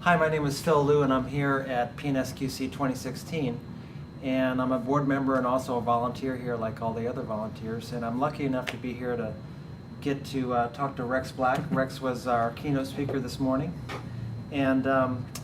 Hi, my name is Phil Liu, and I'm here at PNSQC 2016. And I'm a board member and also a volunteer here like all the other volunteers. And I'm lucky enough to be here to get to talk to Rex Black. Rex was our keynote speaker this morning. And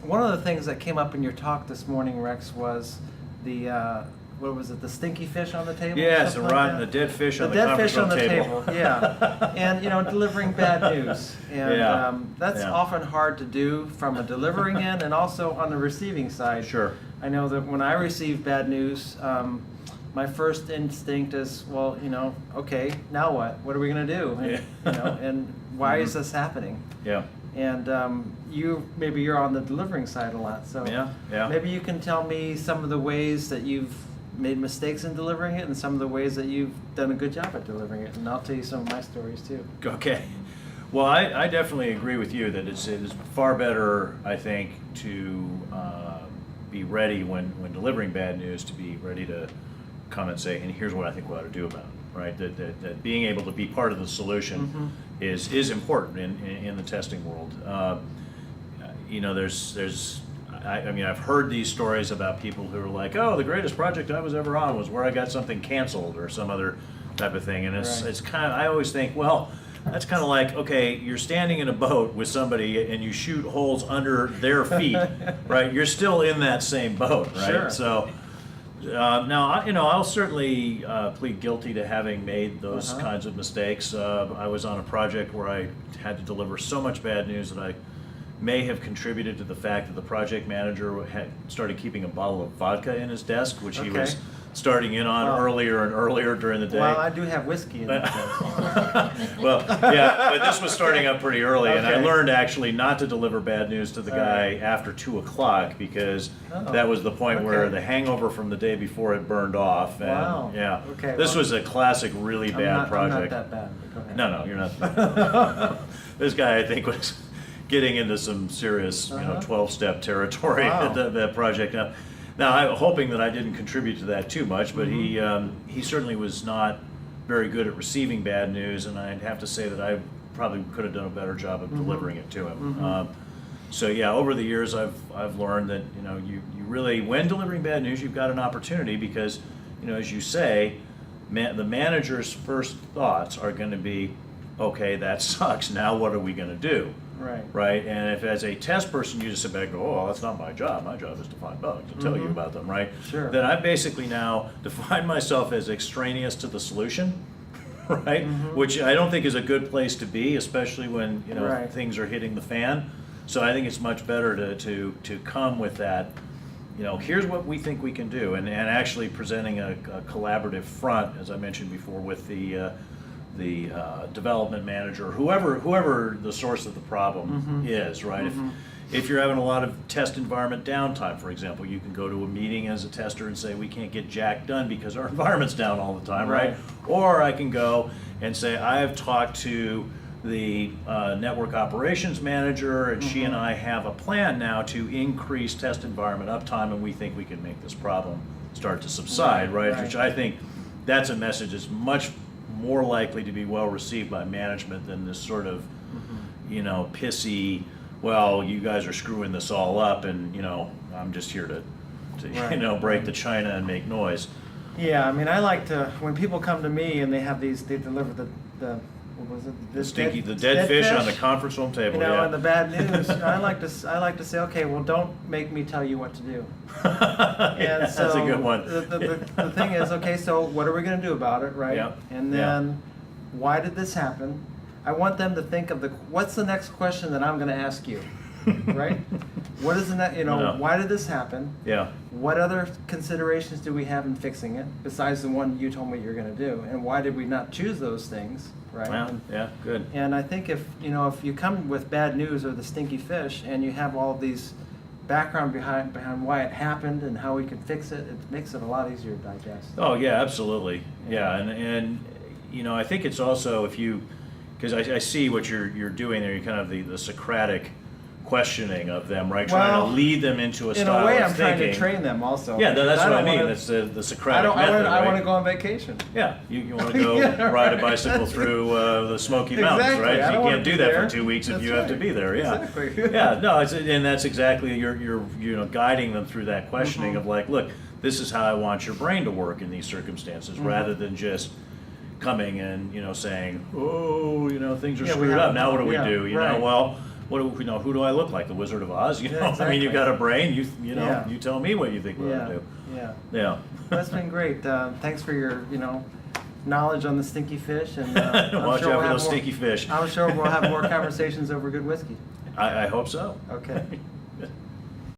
one of the things that came up in your talk this morning, Rex, was the what was it? The stinky fish on the table? Yes, the dead fish on the conference room table. Yeah. And delivering bad news. And that's Yeah. often hard to do from a delivering end and also on the receiving side. Sure. I know that when I receive bad news, my first instinct is, well, okay, now what? What are we going to do? And, and why is this happening? Yeah. And maybe you're on the delivering side a lot, so Yeah. maybe you can tell me some of the ways that you've made mistakes in delivering it and some of the ways that you've done a good job at delivering it, and I'll tell you some of my stories too. Okay. Well, I definitely agree with you that it is far better, I think, to be ready when delivering bad news, to be ready to come and say, and here's what I think we ought to do about it, right? That being able to be part of the solution is important in the testing world. I've heard these stories about people who are like, oh, the greatest project I was ever on was where I got something canceled or some other type of thing. And it's kind of, I always think, well, that's kind of like, okay, you're standing in a boat with somebody and you shoot holes under their feet, right? You're still in that same boat, right? Sure. So now, I'll certainly plead guilty to having made those kinds of mistakes. I was on a project where I had to deliver so much bad news that I may have contributed to the fact that the project manager had started keeping a bottle of vodka in his desk, which he was starting in on earlier and earlier during the day. Well, I do have whiskey in the desk. Well, yeah, but this was starting up pretty early, and I learned actually not to deliver bad news to the guy after 2 o'clock because that was the point where the hangover from the day before had burned off. And, yeah. Okay. This was a classic, really bad project. I'm not that bad. But go ahead. No, you're not. This guy, I think, was getting into some serious, 12-step territory at that project. Now, I'm hoping that I didn't contribute to that too much, but he certainly was not very good at receiving bad news, and I'd have to say that I probably could have done a better job of delivering it to him. So yeah, over the years I've learned that you really, when delivering bad news, you've got an opportunity because as you say, the manager's first thoughts are going to be, okay, that sucks. Now what are we going to do? Right. And if as a test person you just sit back and go, oh, that's not my job. My job is to find bugs and tell you about them, right? Sure. Then I basically now define myself as extraneous to the solution, right? Which I don't think is a good place to be, especially when things are hitting the fan. So I think it's much better to come with that. Here's what we think we can do, and actually presenting a collaborative front, as I mentioned before, with the development manager, whoever the source of the problem is, right? If you're having a lot of test environment downtime, for example, you can go to a meeting as a tester and say, we can't get jack done because our environment's down all the time, right? Or I can go and say, I have talked to the network operations manager, and she and I have a plan now to increase test environment uptime, and we think we can make this problem start to subside, right? Which I think that's a message that's much more likely to be well received by management than this sort of, pissy, well, you guys are screwing this all up, and I'm just here to break the china and make noise. Yeah, I like to, when people come to me and they deliver the what was it? The dead fish on the conference room table. And the bad news. I like to say, okay, well, don't make me tell you what to do. And so that's a good one. The thing is, okay, so what are we going to do about it, right? Yep. And then, why did this happen? I want them to think of what's the next question that I'm going to ask you, right? What is the next? Why did this happen? Yeah. What other considerations do we have in fixing it besides the one you told me you're going to do? And why did we not choose those things, right? Yeah, good. And I think if you come with bad news or the stinky fish, and you have all these background behind why it happened and how we can fix it, it makes it a lot easier to digest. Oh yeah, absolutely. Yeah, and I think it's also because I see what you're doing there. You're kind of the Socratic questioning of them, right? Trying Well, to lead them into a In style a way, of I'm trying thinking. to train them also. Yeah, that's I what I don't mean. wanna- That's the Socratic method, I want right? to go on vacation. Yeah, you want to go Yeah, ride a right. bicycle through the Smoky Mountains, Exactly. right? I You don't wanna can't do be that there. for 2 weeks if That's you have to right. be there. Yeah, Exactly. yeah. No, and that's exactly you're guiding them through that questioning Mm-hmm. of like, look, this is how I want your brain to work in these circumstances, Mm-hmm. rather than just coming and saying, oh, things are Yeah, we screwed have- up. Now what do we yeah, do? right. Well. Who do I look like? The Wizard of Oz? Yeah, I mean, exactly. you've got a brain. Yeah. You tell me what you think we're Yeah, gonna do. yeah. Yeah. That's been great. Thanks for your, knowledge on the stinky fish, and I'm Watch sure out we'll for have those more, stinky fish. I'm sure we'll have more conversations over good whiskey. I hope so. Okay.